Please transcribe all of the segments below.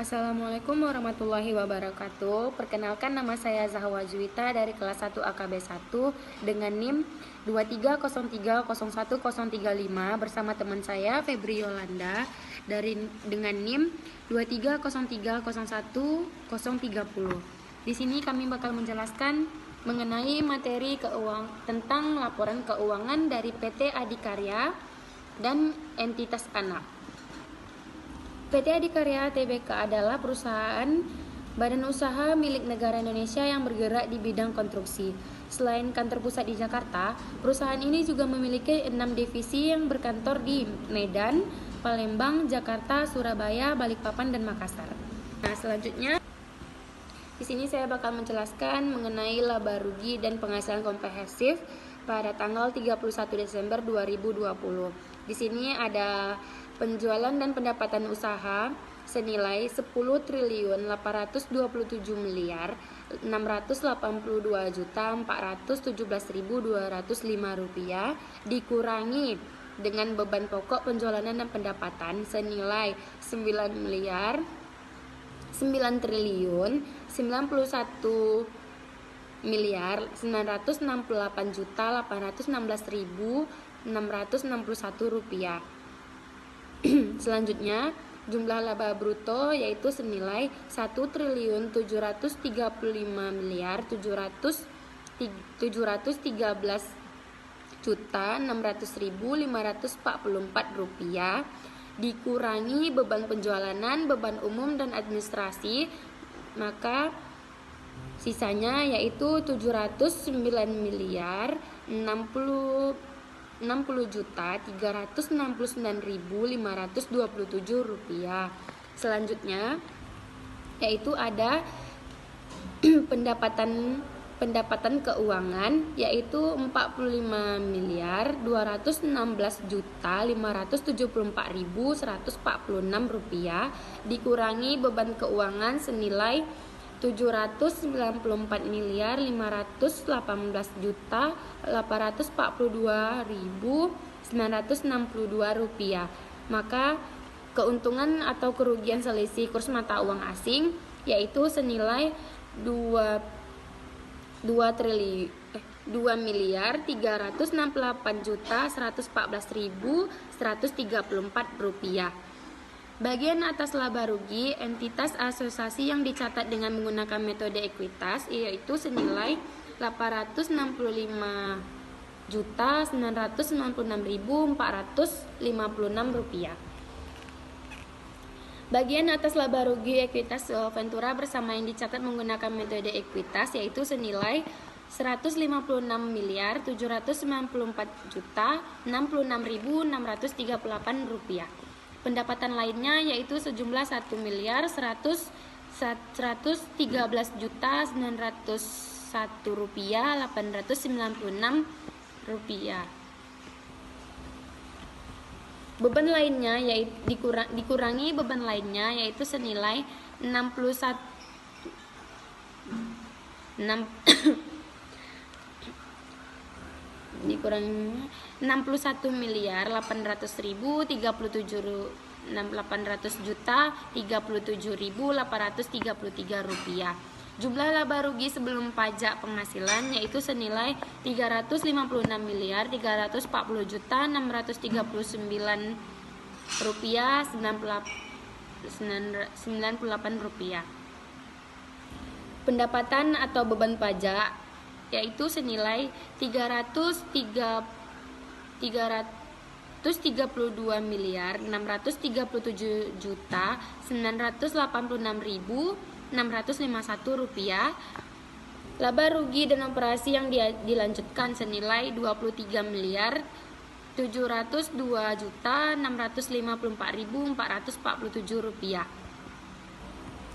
Assalamualaikum warahmatullahi wabarakatuh. Perkenalkan, nama saya Zahwa Juwita dari kelas 1 AKB 1 dengan NIM 230301035 bersama teman saya Febri Yolanda dengan NIM 230301030. Di sini kami bakal menjelaskan mengenai materi tentang laporan keuangan dari PT Adikarya dan entitas anak. PT Adikarya Tbk adalah perusahaan badan usaha milik negara Indonesia yang bergerak di bidang konstruksi. Selain kantor pusat di Jakarta, perusahaan ini juga memiliki 6 divisi yang berkantor di Medan, Palembang, Jakarta, Surabaya, Balikpapan, dan Makassar. Nah, selanjutnya di sini saya bakal menjelaskan mengenai laba rugi dan penghasilan komprehensif pada tanggal 31 Desember 2020. Di sini ada penjualan dan pendapatan usaha senilai 10.882.682.417.205 rupiah dikurangi dengan beban pokok penjualan dan pendapatan senilai 9.968.816.661 rupiah. Selanjutnya, jumlah laba bruto yaitu senilai 1.713.600.544 rupiah dikurangi beban penjualan, beban umum dan administrasi, maka sisanya yaitu 709.369.527 rupiah. Selanjutnya yaitu ada pendapatan keuangan yaitu 45.216.574.146 rupiah dikurangi beban keuangan senilai 794.842.962 rupiah. Maka keuntungan atau kerugian selisih kurs mata uang asing yaitu senilai 2.368.114.134 rupiah. Bagian atas laba rugi entitas asosiasi yang dicatat dengan menggunakan metode ekuitas yaitu senilai 865.996.456 rupiah. Bagian atas laba rugi ekuitas Ventura bersama yang dicatat menggunakan metode ekuitas yaitu senilai 154.074.066.638 rupiah. Pendapatan lainnya yaitu sejumlah 1.113.901.896 rupiah. Beban lainnya yaitu dikurangi beban lainnya yaitu senilai 61.837.833 rupiah. Jumlah laba rugi sebelum pajak penghasilan yaitu senilai 350.340.639 rupiah 98 rupiah. Pendapatan atau beban pajak yaitu senilai 332.637.986.651 rupiah. Laba rugi dan operasi yang dilanjutkan senilai 23.702.654.447 rupiah.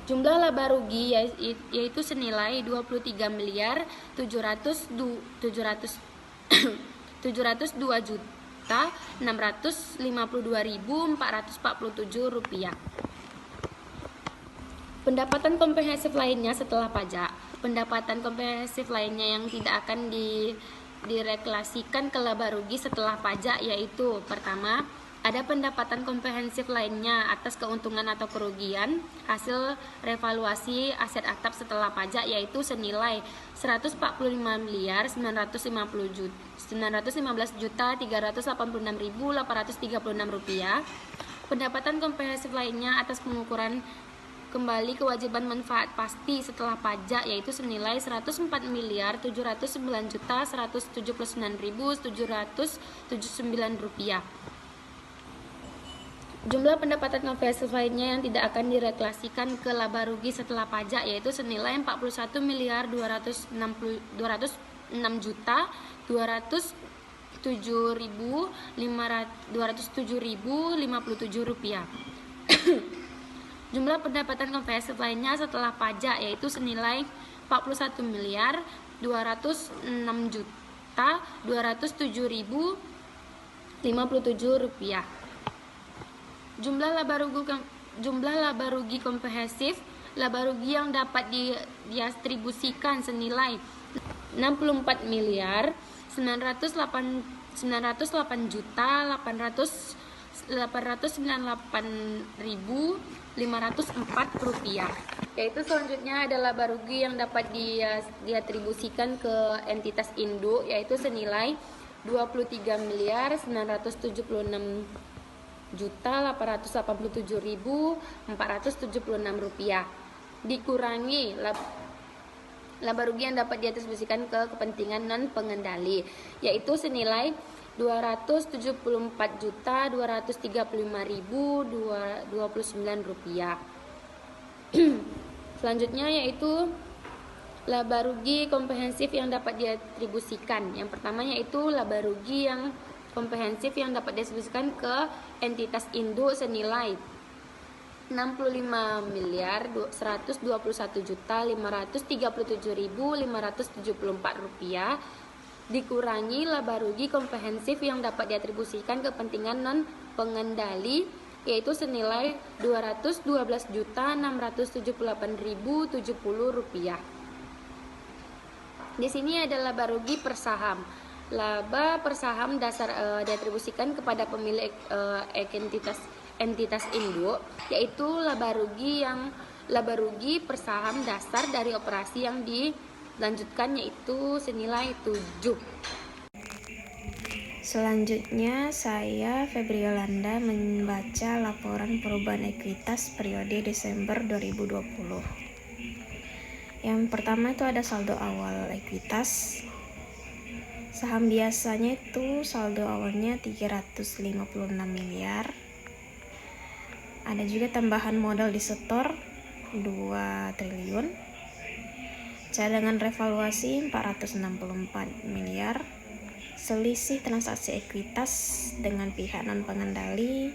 Jumlah laba rugi yaitu senilai 23.702.652.447 rupiah. Pendapatan komprehensif lainnya setelah pajak. Pendapatan komprehensif lainnya yang tidak akan direklasasikan ke laba rugi setelah pajak yaitu pertama, Ada pendapatan komprehensif lainnya atas keuntungan atau kerugian hasil revaluasi aset atap setelah pajak, yaitu senilai 145.915.386.836 rupiah. Pendapatan komprehensif lainnya atas pengukuran kembali kewajiban manfaat pasti setelah pajak, yaitu senilai 104.709.179.779 rupiah. Jumlah pendapatan komprehensif lainnya yang tidak akan direklasasikan ke laba rugi setelah pajak, yaitu senilai 41.207.207.057 rupiah. Jumlah pendapatan komprehensif lainnya setelah pajak yaitu senilai 41.207.207.057 rupiah. Jumlah laba rugi komprehensif, laba rugi yang dapat didistribusikan senilai 64.998.504 rupiah. Yaitu selanjutnya ada laba rugi yang dapat diatribusikan ke entitas induk, yaitu senilai 23.987.887.476 rupiah, dikurangi laba rugi yang dapat diatribusikan ke kepentingan non pengendali, yaitu senilai 274.235.029 rupiah. Selanjutnya yaitu laba rugi komprehensif yang dapat diatribusikan. Yang pertama yaitu laba rugi yang komprehensif yang dapat diatribusikan ke entitas induk senilai 65.121.537.574 rupiah, dikurangi laba rugi komprehensif yang dapat diatribusikan ke kepentingan non pengendali, yaitu senilai 212.678.070 rupiah. Di sini ada laba rugi per saham. Laba per saham dasar diatribusikan kepada pemilik entitas induk, yaitu laba rugi per saham dasar dari operasi yang dilanjutkan, yaitu senilai 7. Selanjutnya saya Febri Yolanda membaca laporan perubahan ekuitas periode Desember 2020. Yang pertama itu ada saldo awal ekuitas. Saham biasanya itu saldo awalnya 356 miliar. Ada juga tambahan modal di setor 2 triliun. Cadangan revaluasi 464 miliar. Selisih transaksi ekuitas dengan pihak non pengendali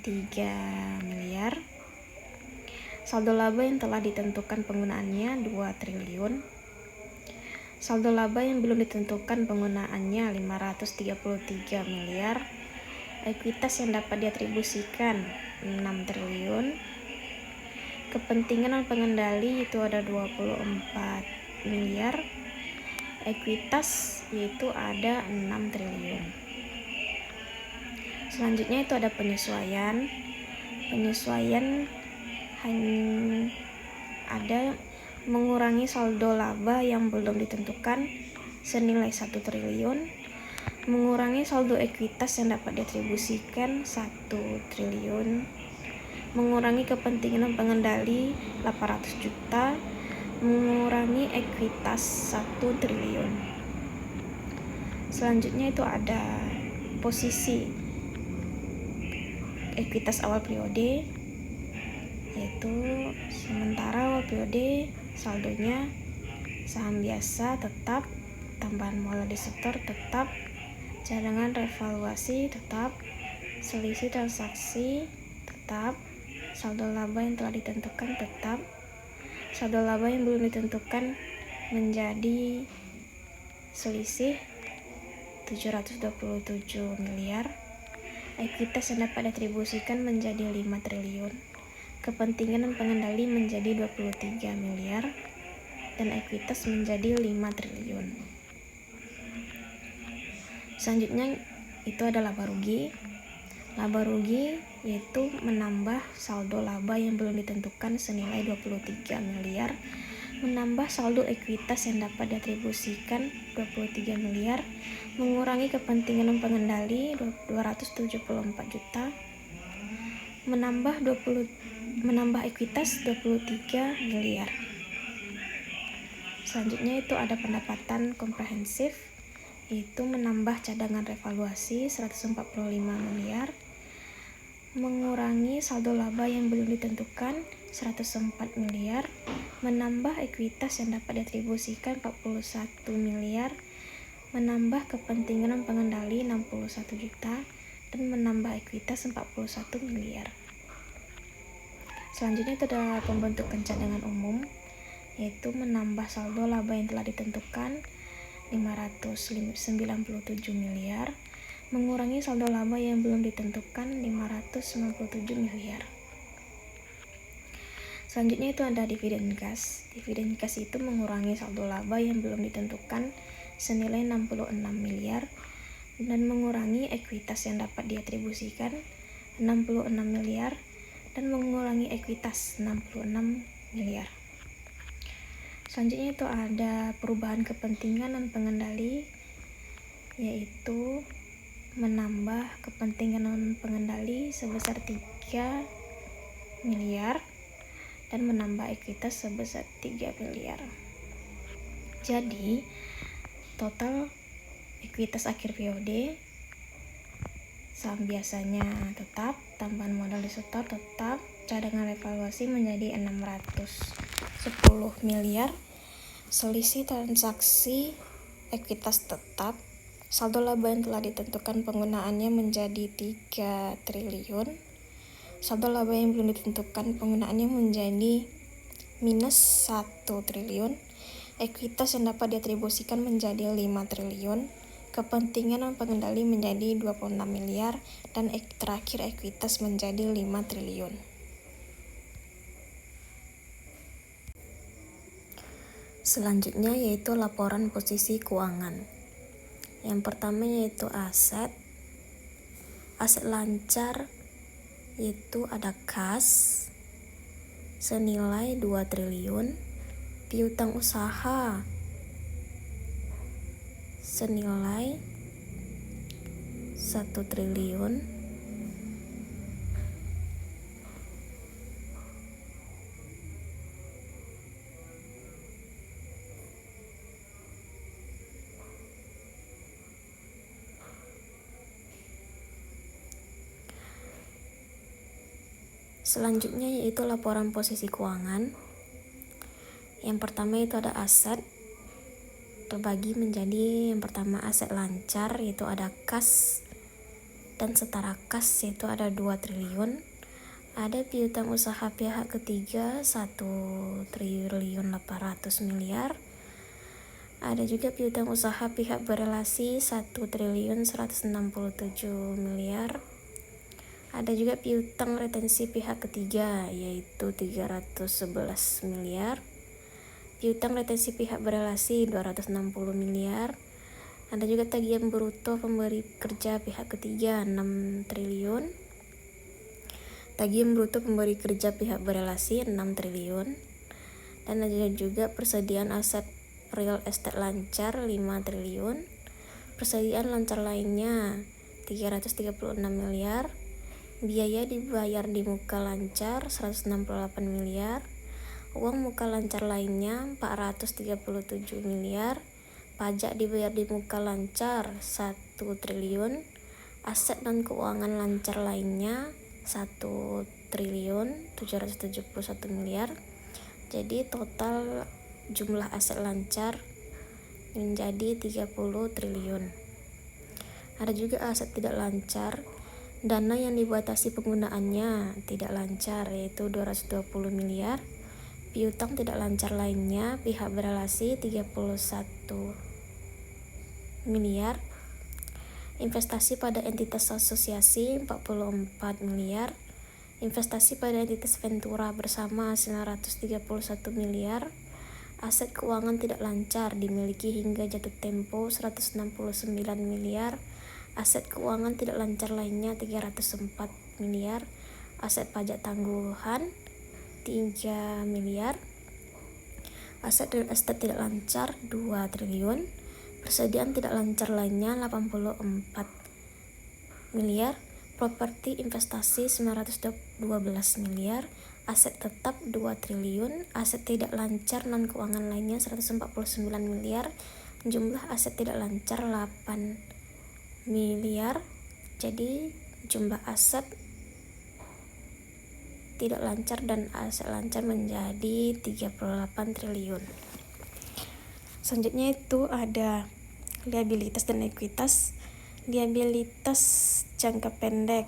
3 miliar. Saldo laba yang telah ditentukan penggunaannya 2 triliun. Saldo laba yang belum ditentukan penggunaannya 533 miliar. Ekuitas yang dapat diatribusikan 6 triliun. Kepentingan non pengendali itu ada 24 miliar. Ekuitas yaitu ada 6 triliun. Selanjutnya itu ada penyesuaian. Penyesuaian hanya ada mengurangi saldo laba yang belum ditentukan senilai 1 triliun, mengurangi saldo ekuitas yang dapat diatribusikan 1 triliun, mengurangi kepentingan pengendali 800 juta, mengurangi ekuitas 1 triliun. Selanjutnya itu ada posisi ekuitas awal periode, yaitu sementara awal periode saldonya saham biasa tetap, tambahan modal di setor tetap, cadangan revaluasi tetap, selisih transaksi tetap, saldo laba yang telah ditentukan tetap, saldo laba yang belum ditentukan menjadi selisih 727 miliar. Ekuitas yang dapat diatribusikan menjadi 5 triliun. Kepentingan dan pengendali menjadi 23 miliar dan ekuitas menjadi 5 triliun. Selanjutnya itu adalah laba rugi. Laba rugi yaitu menambah saldo laba yang belum ditentukan senilai 23 miliar, menambah saldo ekuitas yang dapat diatribusikan 23 miliar, mengurangi kepentingan pengendali 274 juta, menambah ekuitas 23 miliar. Selanjutnya itu ada pendapatan komprehensif, yaitu menambah cadangan revaluasi 145 miliar, mengurangi saldo laba yang belum ditentukan 104 miliar, menambah ekuitas yang dapat diatribusikan 41 miliar, menambah kepentingan pengendali 61 juta, dan menambah ekuitas 41 miliar. Selanjutnya itu adalah pembentukan cadangan umum, yaitu menambah saldo laba yang telah ditentukan 597 miliar, mengurangi saldo laba yang belum ditentukan 597 miliar. Selanjutnya itu ada dividen kas. Dividen kas itu mengurangi saldo laba yang belum ditentukan senilai 66 miliar dan mengurangi ekuitas yang dapat diatribusikan 66 miliar dan mengurangi ekuitas 66 miliar. Selanjutnya itu ada perubahan kepentingan dan pengendali, yaitu menambah kepentingan pengendali sebesar 3 miliar dan menambah ekuitas sebesar 3 miliar. Jadi total ekuitas akhir periode saham biasanya tetap, tambahan modal disetor tetap, cadangan revaluasi menjadi 610 miliar, selisih transaksi ekuitas tetap, saldo laba yang telah ditentukan penggunaannya menjadi 3 triliun, saldo laba yang belum ditentukan penggunaannya menjadi minus 1 triliun, ekuitas yang dapat diatribusikan menjadi 5 triliun, kepentingan pengendali menjadi 26 miliar, dan terakhir ekuitas menjadi 5 triliun. Selanjutnya yaitu laporan posisi keuangan. Yang pertama yaitu aset lancar, yaitu ada kas senilai 2 triliun, piutang usaha senilai 1 triliun, selanjutnya yaitu laporan posisi keuangan. Yang pertama itu ada aset, terbagi menjadi yang pertama aset lancar, yaitu ada kas dan setara kas, yaitu ada 2 triliun, ada piutang usaha pihak ketiga 1 triliun 800 miliar, ada juga piutang usaha pihak berelasi 1 triliun 167 miliar, ada juga piutang retensi pihak ketiga yaitu 311 miliar, piutang retensi pihak berelasi 260 miliar, ada juga tagihan bruto pemberi kerja pihak ketiga 6 triliun, tagihan bruto pemberi kerja pihak berelasi 6 triliun, dan ada juga persediaan aset real estate lancar 5 triliun, persediaan lancar lainnya 336 miliar, biaya dibayar di muka lancar 168 miliar, uang muka lancar lainnya 437 miliar, pajak dibayar di muka lancar 1 triliun, aset dan keuangan lancar lainnya 1 triliun 771 miliar. Jadi total jumlah aset lancar menjadi 30 triliun. Ada juga aset tidak lancar, dana yang dibatasi penggunaannya tidak lancar, yaitu 220 miliar, piutang tidak lancar lainnya pihak berelasi 31 miliar, investasi pada entitas asosiasi 44 miliar, investasi pada entitas ventura bersama 931 miliar, aset keuangan tidak lancar dimiliki hingga jatuh tempo 169 miliar, Aset keuangan tidak lancar lainnya 304 miliar. Aset pajak tangguhan 3 miliar. Aset real estate tidak lancar 2 triliun. Persediaan tidak lancar lainnya 84 miliar. Properti investasi 912 miliar. Aset tetap 2 triliun. Aset tidak lancar non keuangan lainnya 149 miliar. Jumlah aset tidak lancar 8 miliar. Jadi jumlah aset tidak lancar dan aset lancar menjadi 38 triliun. Selanjutnya itu ada liabilitas dan ekuitas. Liabilitas jangka pendek,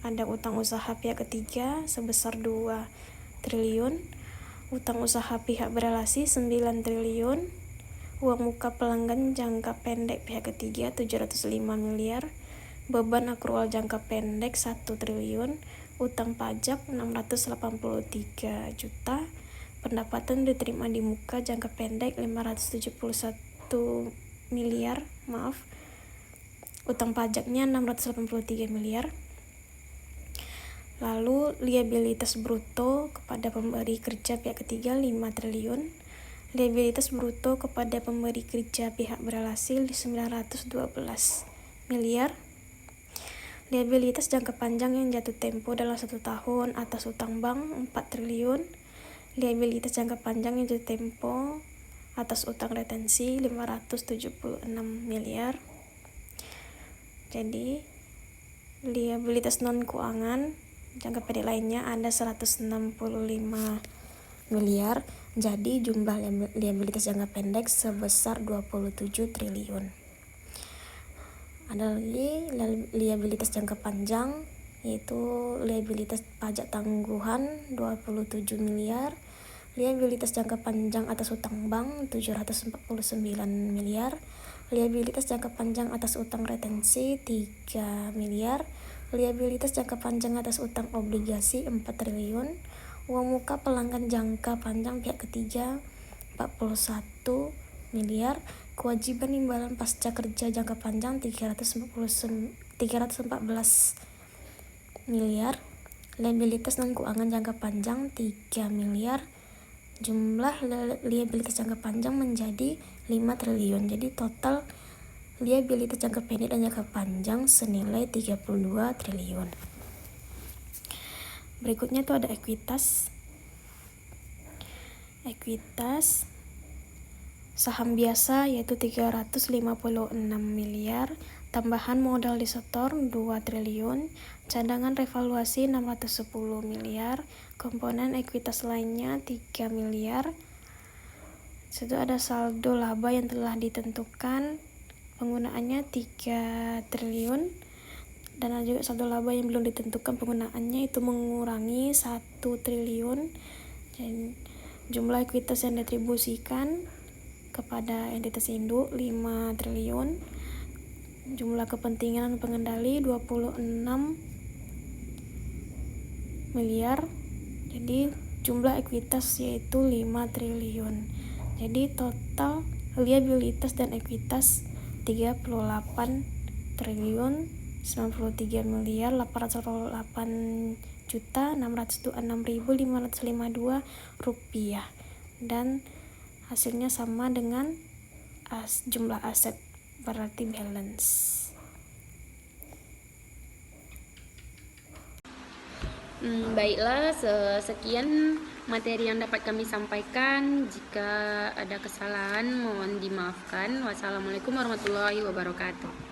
ada utang usaha pihak ketiga sebesar 2 triliun, utang usaha pihak berelasi 9 triliun, uang muka pelanggan jangka pendek pihak ketiga 705 miliar, beban akrual jangka pendek 1 triliun, utang pajak 683 juta, pendapatan diterima di muka jangka pendek 571 miliar, utang pajaknya 683 miliar. Lalu liabilitas bruto kepada pemberi kerja pihak ketiga 5 triliun, liabilitas bruto kepada pemberi kerja pihak berelasi 912 miliar. Liabilitas jangka panjang yang jatuh tempo dalam 1 tahun atas utang bank 4 triliun. Liabilitas jangka panjang yang jatuh tempo atas utang retensi 576 miliar. Jadi liabilitas non keuangan jangka pendek lainnya ada 165 miliar. Jadi jumlah liabilitas jangka pendek sebesar 27 triliun. Ada lagi liabilitas jangka panjang, yaitu liabilitas pajak tangguhan 27 miliar, liabilitas jangka panjang atas utang bank 749 miliar, liabilitas jangka panjang atas utang retensi 3 miliar, liabilitas jangka panjang atas utang obligasi 4 triliun, uang muka pelanggan jangka panjang pihak ketiga 41 miliar, kewajiban imbalan pasca kerja jangka panjang 314 miliar, liabilitas non keuangan jangka panjang 3 miliar. Jumlah liabilitas jangka panjang menjadi 5 triliun. Jadi total liabilitas jangka pendek dan jangka panjang senilai 32 triliun. Berikutnya tuh ada ekuitas. Ekuitas saham biasa yaitu 356 miliar, tambahan modal disetor 2 triliun, cadangan revaluasi 610 miliar, komponen ekuitas lainnya 3 miliar. Situ ada saldo laba yang telah ditentukan, penggunaannya 3 triliun, dan ada juga saldo laba yang belum ditentukan penggunaannya, itu mengurangi 1 triliun. Dan jumlah ekuitas yang diatribusikan kepada entitas induk 5 triliun, jumlah kepentingan pengendali 26 miliar. Jadi jumlah ekuitas yaitu 5 triliun. Jadi total liabilitas dan ekuitas 38 triliun 93 miliar 808 juta 626.552 rupiah, dan hasilnya sama dengan jumlah aset, berarti balance. Baiklah, sekian materi yang dapat kami sampaikan. Jika ada kesalahan mohon dimaafkan. Wassalamualaikum warahmatullahi wabarakatuh.